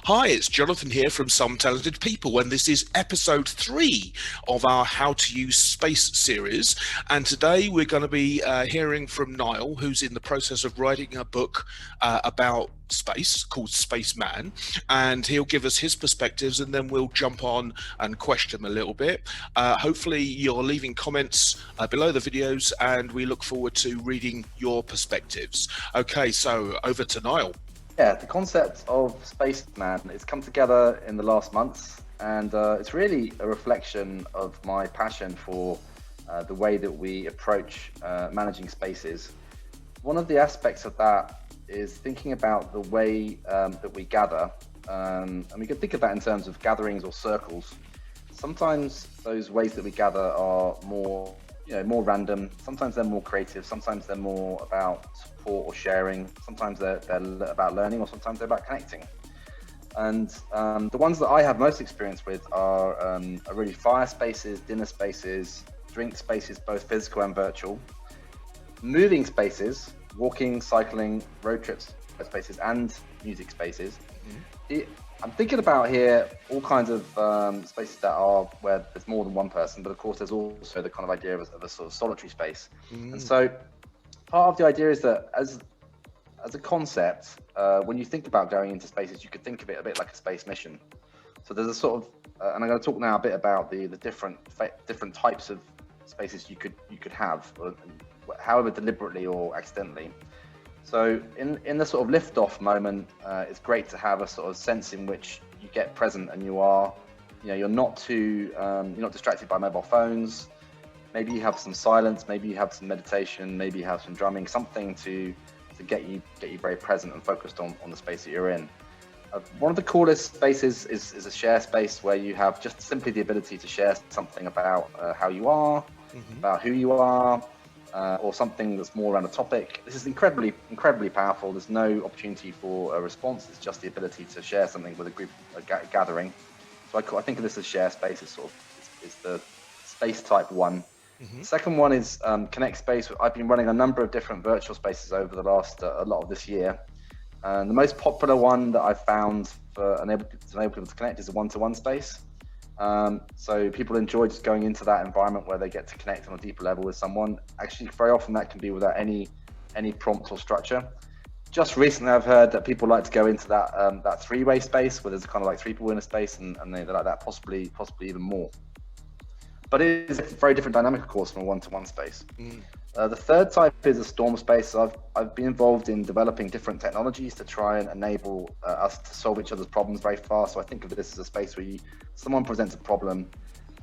Hi, it's Jonathan here from Some Talented People, and this is episode 3 of our How to Use Space series. And today we're going to be hearing from Niall, who's in the process of writing a book about space called Spaceman, and he'll give us his perspectives, and then we'll jump on and question a little bit. Hopefully you're leaving comments below the videos, and we look forward to reading your perspectives. Okay, so over to Niall. Yeah, the concept of Spaceman has come together in the last months, and it's really a reflection of my passion for the way that we approach managing spaces. One of the aspects of that is thinking about the way that we gather, and we can think of that in terms of gatherings or circles. Sometimes those ways that we gather are more random. Sometimes they're more creative. Sometimes they're more about support or sharing. Sometimes they're about learning, or sometimes they're about connecting. And the ones that I have most experience with are really fire spaces, dinner spaces, drink spaces, both physical and virtual, moving spaces, walking, cycling, road trips spaces, and music spaces. I'm thinking about here all kinds of spaces that are where there's more than one person, but of course there's also the kind of idea of a sort of solitary space. And so part of the idea is that as a concept, when you think about going into spaces, you could think of it a bit like a space mission. So there's a sort of, and I'm going to talk now a bit about the different types of spaces you could have, however deliberately or accidentally. So in the sort of lift-off moment, it's great to have a sort of sense in which you get present and you're not distracted by mobile phones. Maybe you have some silence, maybe you have some meditation, maybe you have some drumming, something to get you very present and focused on the space that you're in. One of the coolest spaces is a share space where you have just simply the ability to share something about how you are, about who you are, or something that's more around a topic. This is incredibly powerful. There's no opportunity for a response. It's just the ability to share something with a group, a gathering. So I think of this as share space. It's the space type one. The second one is connect space. I've been running a number of different virtual spaces over the last a lot of this year. And the most popular one that I've found for enable people to connect is a one-to-one space. So people enjoy just going into that environment where they get to connect on a deeper level with someone. Actually, very often that can be without any prompt or structure. Just recently, I've heard that people like to go into that three-way space where there's kind of like three people in a space, and they like that possibly even more. But it is a very different dynamic, of course, from a one-to-one space. The third type is a storm space. I've been involved in developing different technologies to try and enable us to solve each other's problems very fast. So I think of this as a space where someone presents a problem,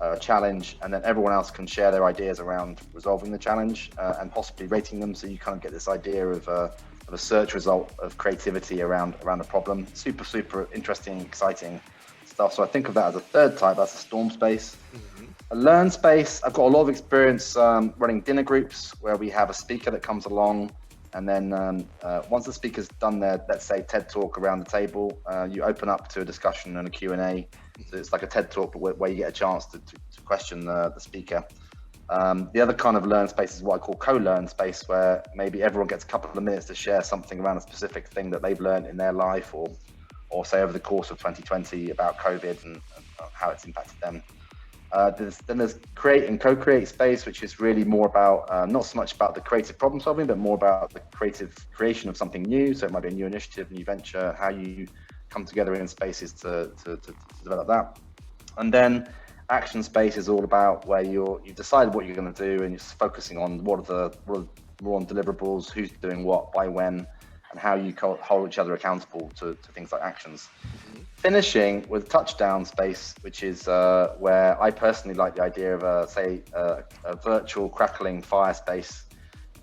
a challenge, and then everyone else can share their ideas around resolving the challenge and possibly rating them. So you kind of get this idea of a search result of creativity around a problem. Super interesting, exciting stuff. So I think of that as a third type. That's a storm space. A learn space, I've got a lot of experience running dinner groups where we have a speaker that comes along, and then once the speaker's done their, let's say, TED talk around the table, you open up to a discussion and a Q&A. So it's like a TED talk, but where you get a chance to question the speaker. The other kind of learn space is what I call co-learn space, where maybe everyone gets a couple of minutes to share something around a specific thing that they've learned in their life, or say over the course of 2020 about COVID and how it's impacted them. Then there's create and co-create space, which is really more about not so much about the creative problem solving, but more about the creative creation of something new. So it might be a new initiative, new venture, how you come together in spaces to develop that. And then action space is all about where you've decided what you're going to do, and you're focusing on what are more on deliverables, who's doing what, by when, and how you hold each other accountable to things like actions. Finishing with touchdown space, which is where I personally like the idea of a virtual crackling fire space,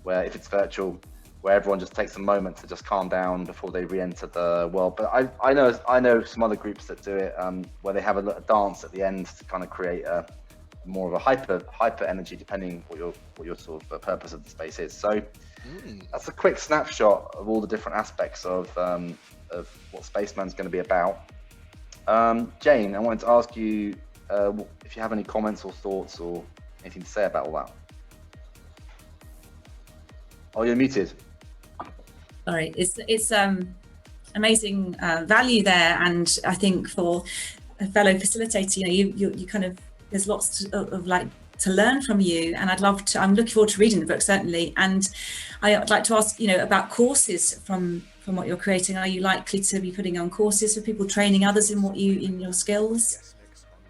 where if it's virtual, where everyone just takes a moment to just calm down before they re-enter the world. But I know some other groups that do it where they have a dance at the end to kind of create more of a hyper energy, depending what your sort of purpose of the space is. So that's a quick snapshot of all the different aspects of what Spaceman's going to be about. Jane, I wanted to ask you if you have any comments or thoughts or anything to say about all that. Oh, you're muted. Sorry, amazing value there. And I think for a fellow facilitator, you kind of, there's lots of like to learn from you, and I'm looking forward to reading the book, certainly. And I'd like to ask, about courses from what you're creating. Are you likely to be putting on courses for people, training others in your skills?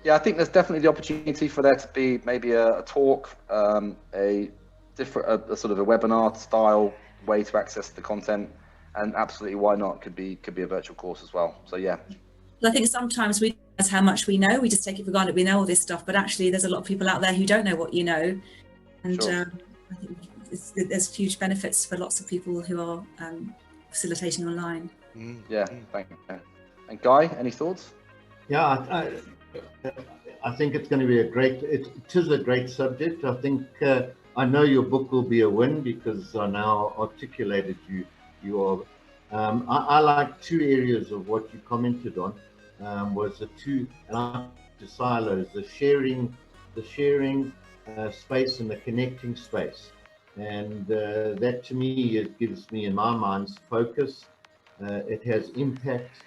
Yeah, I think there's definitely the opportunity for there to be maybe a talk, a sort of a webinar style way to access the content, and absolutely, why not? Could be a virtual course as well. So yeah. I think sometimes we realize how much we know. We just take it for granted we know all this stuff, but actually there's a lot of people out there who don't know what you know. And Sure. I think there's huge benefits for lots of people who are facilitating online. Yeah, thank you. And Guy, any thoughts? Yeah, I think it's going to be it is a great subject. I think, I know your book will be a win because I now articulated you are. I like two areas of what you commented on, was the silos, the sharing space and the connecting space. And that to me, it gives me in my mind focus. It has impact.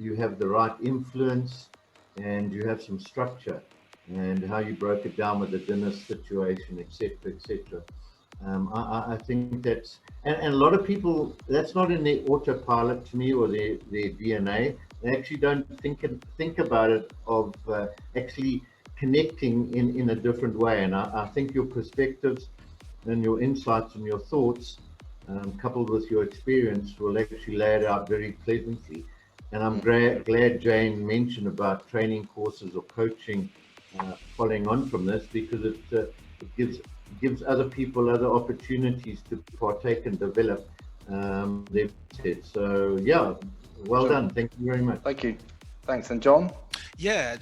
You have the right influence, and you have some structure, and how you broke it down with the dinner situation, etc., etc. I think that's, and a lot of people, that's not in their autopilot to me, or their DNA. They actually don't think about it of actually connecting in a different way. And I think your perspectives and your insights and your thoughts, coupled with your experience, will actually lay it out very pleasantly. And I'm glad Jane mentioned about training courses or coaching following on from this, because it gives other people other opportunities to partake and develop their set. So yeah, well done. Thank you very much. Thank you. Thanks. And John? Yeah,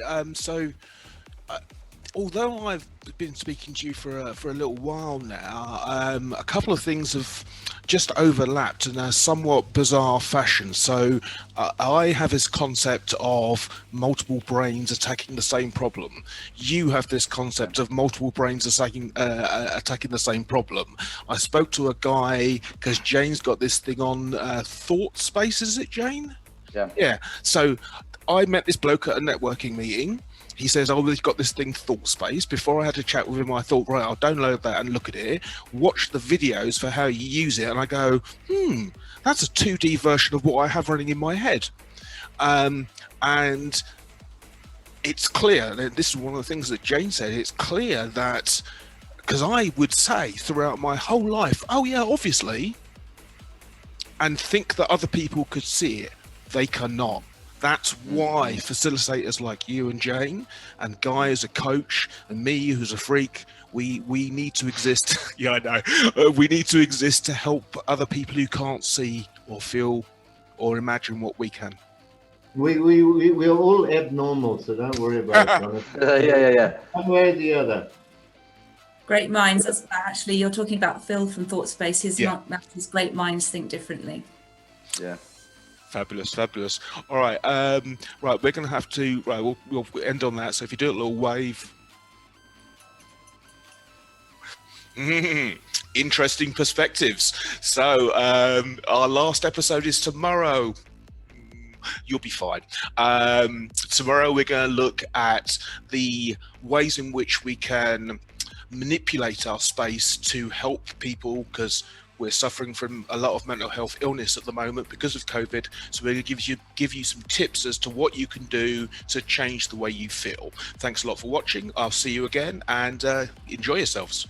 although I've been speaking to you for a little while now, a couple of things have just overlapped in a somewhat bizarre fashion. So I have this concept of multiple brains attacking the same problem. You have this concept of multiple brains attacking the same problem. I spoke to a guy, because Jane's got this thing on thought space, is it, Jane? Yeah. So I met this bloke at a networking meeting. He says, oh, we've got this thing, Thought Space. Before I had a chat with him, I thought, right, I'll download that and look at it, watch the videos for how you use it. And I go, that's a 2D version of what I have running in my head. And it's clear, and this is one of the things that Jane said, it's clear that, because I would say throughout my whole life, oh yeah, obviously, and think that other people could see it. They cannot. That's why facilitators like you and Jane, and Guy as a coach, and me who's a freak, we need to exist. Yeah, I know. We need to exist to help other people who can't see or feel or imagine what we can. We're all abnormal, so don't worry about it. Yeah. One way or the other. Great minds. Actually, you're talking about Phil from Thought Space. His great minds think differently. Yeah. Fabulous. All right, right. We're going to have to. Right, we'll end on that. So if you do a little wave, interesting perspectives. So our last episode is tomorrow. You'll be fine. Tomorrow we're going to look at the ways in which we can manipulate our space to help people, because we're suffering from a lot of mental health illness at the moment because of COVID. So we're going to give you some tips as to what you can do to change the way you feel. Thanks a lot for watching. I'll see you again, and enjoy yourselves.